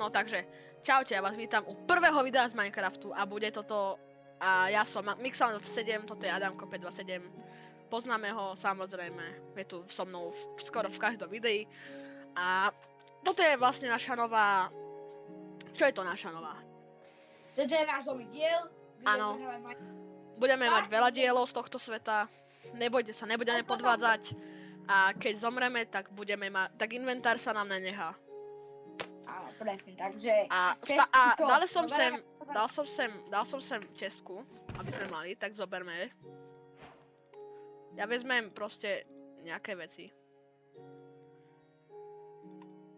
No takže, čaute, ja vás vítam u prvého videa z Minecraftu a bude toto, a ja som Mixal7, toto je Adamko 527, poznáme ho samozrejme, je tu so mnou skoro v každom videi a toto je vlastne naša nová, čo je to naša nová? Toto je náš nový diel. Áno, budeme mať veľa dielov z tohto sveta, nebojte sa, nebudeme podvádzať a keď zomreme, tak budeme mať, tak inventár sa nám nenechá. Áno, presne, takže... Dal som sem čestku, aby sme mali, tak zoberme. Ja vezmem proste nejaké veci.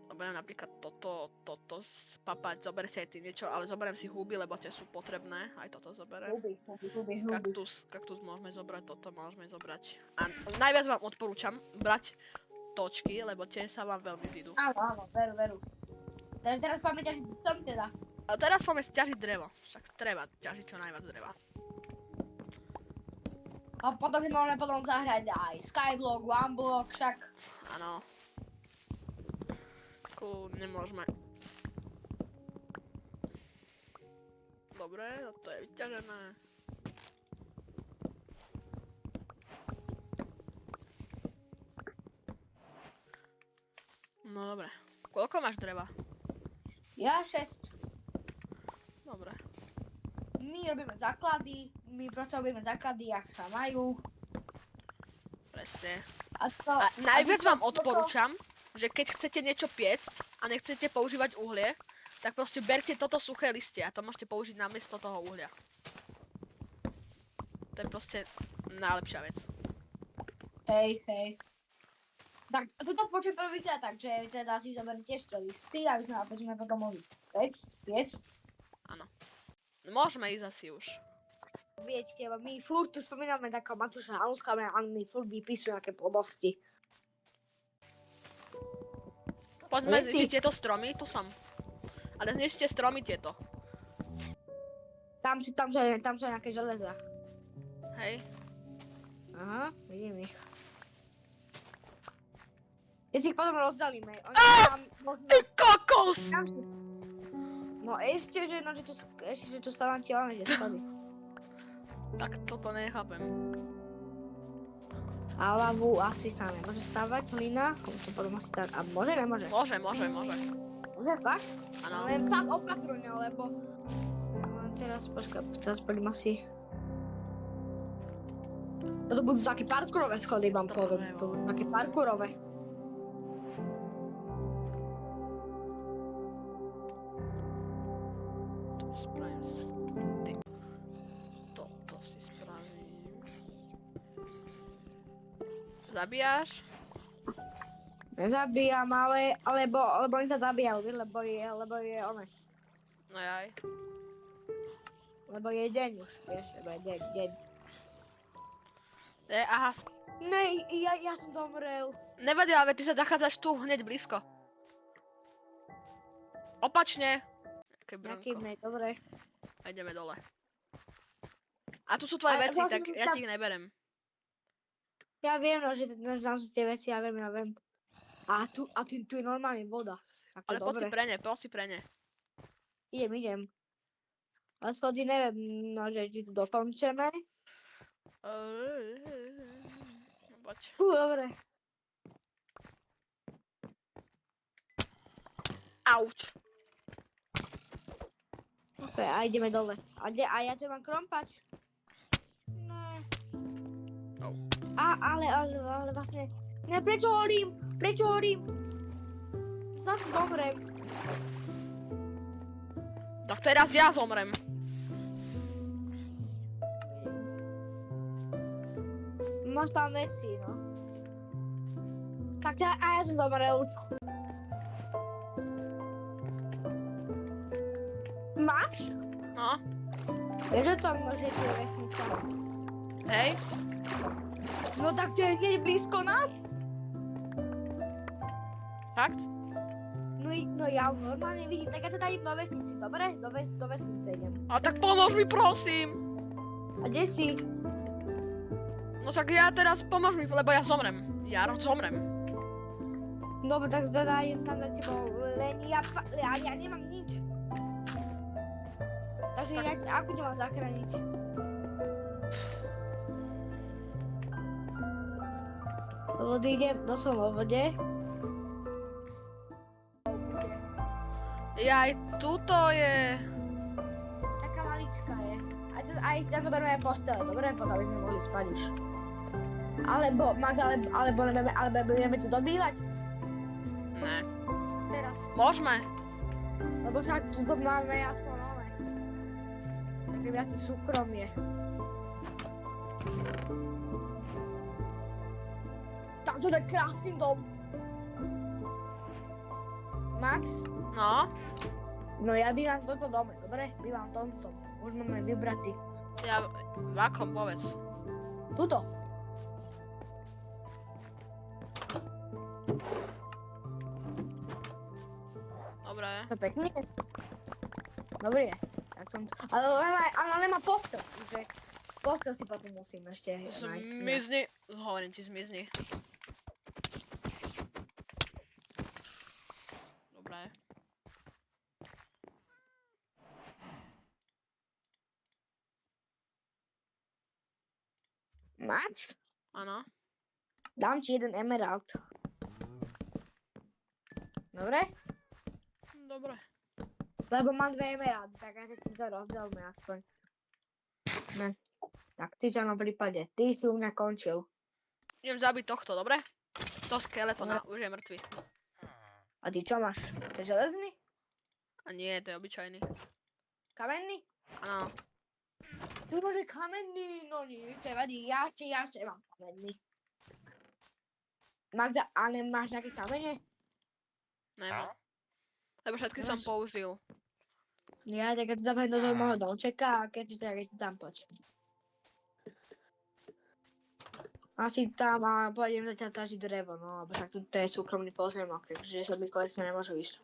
Zoberiem napríklad toto spapať, zober si aj ty niečo, ale zoberiem si huby, lebo tie sú potrebné, aj toto zoberiem. Huby. Kaktus môžeme zobrať, toto môžeme zobrať. A najviac vám odporúčam brať točky, lebo tie sa vám veľmi zídu. Áno, veru. Teraz poďme ťažiť tom teda. A teraz poďme ťažiť drevo, však treba ťažiť čo najviac dreva. A potom si môžeme zahrať aj Skyblock, OneBlock, však. Áno. Nemôžeme. Dobre, toto je vyťažené. No dobre. Koľko máš dreva? Ja 6. Dobre. My robíme základy, jak sa majú. Presne. A najviac vám odporúčam, že keď chcete niečo piecť a nechcete používať uhlie, tak proste berte toto suché listie a to môžete použiť namiesto toho uhlia. To je proste najlepšia vec. Hej. Tak, toto počujem prvýkrát, takže teda si zoberieme tiež tie listy, aby sme potom mohli piecť. Áno. Môžeme ísť asi už. Viete, my furt tu spomíname takého Matúša Hanuska a my furt vypisujú nejaké blbosti. Poďme zničiť tieto stromy, tu som. Ale zničte stromy tieto. Tam sú nejaké železa. Hej. Aha, vidím ich. Ja si ich potom rozdalíme. Ty kokos! No ešte, že tu stávam tie že schody. Tak toto nechápem. A lavu asi sa nemôže stavať, hlina. To potom asi tak. A môže, nemôže? Môže. Môže, fakt? Áno. Len fakt opatrujne, lebo... Teraz poďme asi... To budú také parkourové schody, vám poviem. To budú také parkourové. Toto si spravím. Zabíjaš? Nezabíjam, lebo oni sa zabíjajú, lebo je one. No jaj. Lebo je deň už, vieš, lebo je deň. Aha. Nej, ja som zomrel. Nevadí, ale ty sa zachádzaš tu, hneď blízko. Opačne. Jaký nej, dobre. A ideme dole. A tu sú tvoje veci, tak ja ti ich neberem. Ja viem, že tam sú tie veci, ja viem. A tu je normálne voda. Ale poď si pre ne. Idem. Ale schody neviem, že či sú dokončené. Poď. Fú, dobre. Auč. Ok, a ideme dole. A ja to mám krompač. Ne. Ale vlastne... Ne, prečo horím? Zase zomrem. Tak teraz ja zomrem. Máš tam veci, no. Tak a ja som zomrel. Max? No. Vieš o tom, že tu je vesnica? Hej. No tak to je hneď blízko nás? Fakt? No ja normálne vidím, tak ja teda idem do vesnici, dobre? Do vesnice idem. A tak pomôž mi, prosím. A kde si? No tak ja teraz pomôž mi, lebo ja zomrem. Ja zomrem. Dobre, tak teda idem tam za tebou, len ja nemám nič. Takže Tak- ako ťa mám zachrániť? Do vody idem, som vo vode. Aj tuto je... Taká maličká je. Aj na to berme postele, dobre? Potom by sme mohli spať už. Alebo, Magda, alebo budeme tu dobývať? Ne. Teraz. Môžeme. Lebo však tu máme aspoň nové. Také viac súkromie. Tak to je krásny dom. Max? No. No ja bývam v tomto dome, dobre? Bývam v tomto. Už máme vybratý. Ja... V akom, povedz. Tuto. Dobre. To pekne. Dobre je. Tak som to... Ale nemá postel, takže postel si potom musím ešte nájsť. Zmizni. Hovorím ti, zmizni. Dobre. Max, Áno. dám ti jeden emerald. Dobre? Dobre. Lebo mám 2 emeraldy, tak asi si to rozdelme aspoň. Ne. Tak ty v žiadnom prípade, ty si u mňa končil. Idem zabiť tohto, dobre? To skeletona, už je mŕtvy. A ty čo máš? To je železný? A nie, to je obyčajný. Kamenný? Áno. Tu môže kamenný, no nie, to je vadí, ja ešte mám kamenný. Magda, a nemáš nejaké kamene? Nemám. Lebo všetky som Nemáš? použil. Ja, tak ja to dávam do môjho domčeka a keď ti tam poď. Asi tam a pôjdem zatiaľ ťažiť drevo, no, lebo však to je súkromný pozemok, takže sa mi kolesne nemôžu ísť.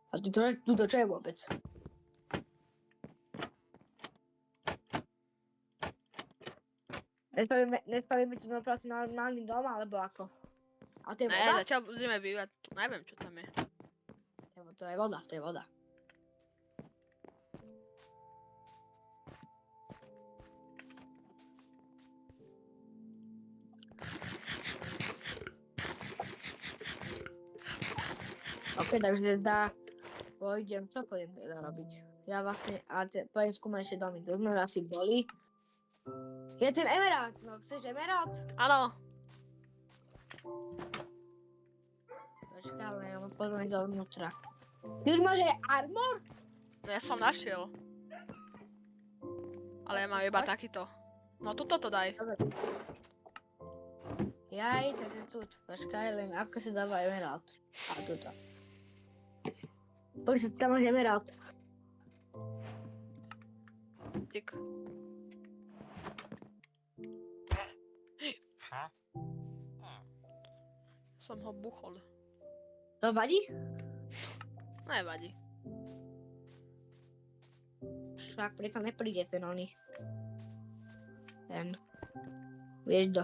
A tuto čo je vôbec? Nespavíme tu naproti normálny dom, alebo ako? A to je Ne, voda? zatiaľ budeme bývať. Neviem, čo tam je. To je voda, to je voda. Ok, takže čo pôjdem teda robiť? Ja vlastne, pôjdem skúmať ešte domy, to sme asi boli. Je ten emerald, no chceš emerald? Áno. Počkaj, ale ja mám pozrieť dovnútra. Ty už máš aj armor? No ja som našiel. Ale ja mám iba takýto. No tuto to daj. Jaj, tak je tu. Počkaj, len ako sa dáva emerald. A tuto. Poď sa, tam máš emerald. Tik. Som ho buchol. To vadí? Nevadí. Však preto nepríde ten oný. Ten. Vieš kto.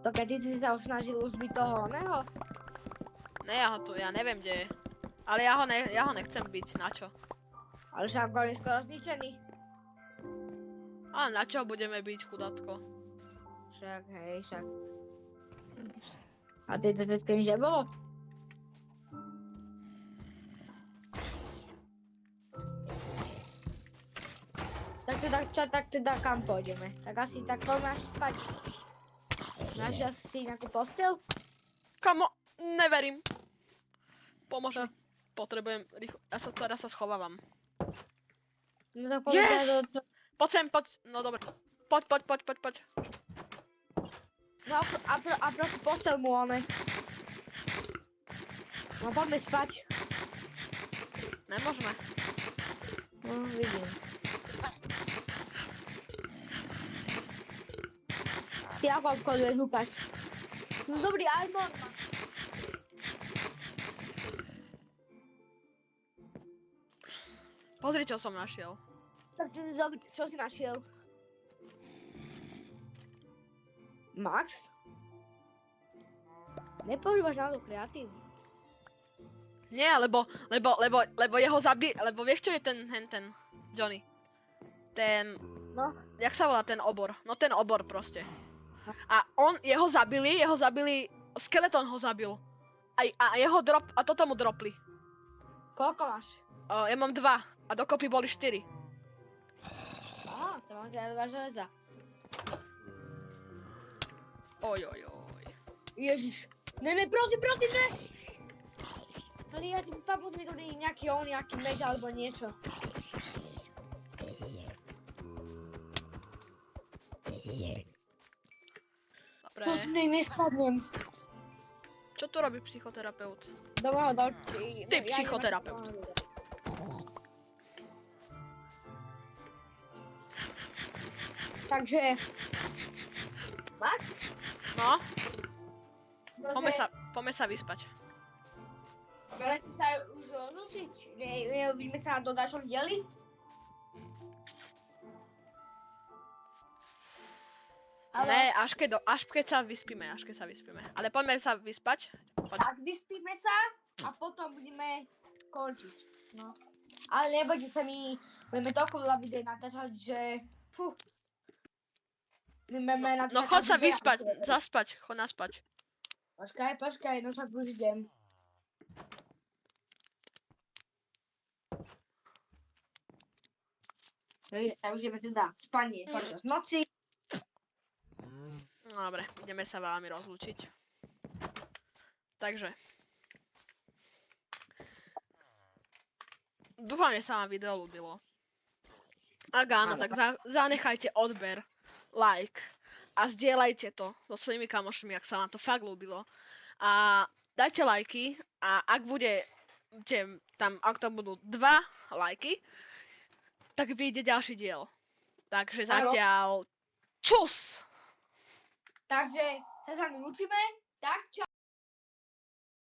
To keď ty si sa už snažil uzbiť toho oného? Ne, ja neviem, kde je. Ale ja ho nechcem byť, na čo? Ale však on je skoro zničený. Ale na čo budeme byť, chudátko? Však, hej, však. A ty to všetko nič nebolo? Tak teda kam pôjdeme? Tak asi tak poďme až spať. Máš asi nejakú postel? Kamo, neverím. Pomôž mi. Potrebujem rýchlo. Ja sa teraz schovávam. No tak poďme Yes! do... Poď sem, poď. No dobre. Poď. No a proste postel mu one. No poďme spať. Nemôžeme. No vidím. Ty ako obchoduješ, ukáž. No dobrý armor má. Pozri, čo som našiel. Tak čo si našiel? Max? Nepoužívaš na to kreatívny. Nie, lebo jeho lebo vieš čo je ten Johnny? Ten, No. jak sa volá ten obor? No ten obor proste. A jeho zabili, skeleton ho zabil. A toto mu dropli. Koľko máš? Ja mám 2 a dokopy boli 4. Á, to mám teda 2 železa. Oj. Ježiš. Ne, prosím, ne! Ale ja si fakt musím to nejaký meč alebo niečo. Dobre. Prosím, nech nespadnem. Čo tu robí psychoterapeut? Doma ho dal... Ty psychoterapeut. Takže... Máš? No, poďme sa vyspať. Ale ty sa už rozlučiť. Neuvidíme sa na to ďalšom dieli? Ne, až keď sa vyspíme. Ale poďme sa vyspať. Tak vyspíme sa a potom budeme končiť. No. Ale nebojte sa, my budeme toľko veľa videí natáčať, že... Fú. My budeme natáčať... No chod sa vyspať, zaspať, chod naspať. Počkaj, no však už idem. Tak ideme teda spanie počas noci. No dobre, ideme sa veľmi rozlúčiť. Takže. Dúfam, že sa vám video ľúbilo. Ak áno, tak zanechajte odber, like a zdieľajte to so svojimi kamošmi, ak sa vám to fakt ľúbilo. A dajte lajky a ak ak to budú 2 lajky, tak vyjde ďalší diel. Takže zatiaľ čus! Takže sa s vami učíme. Tak čau.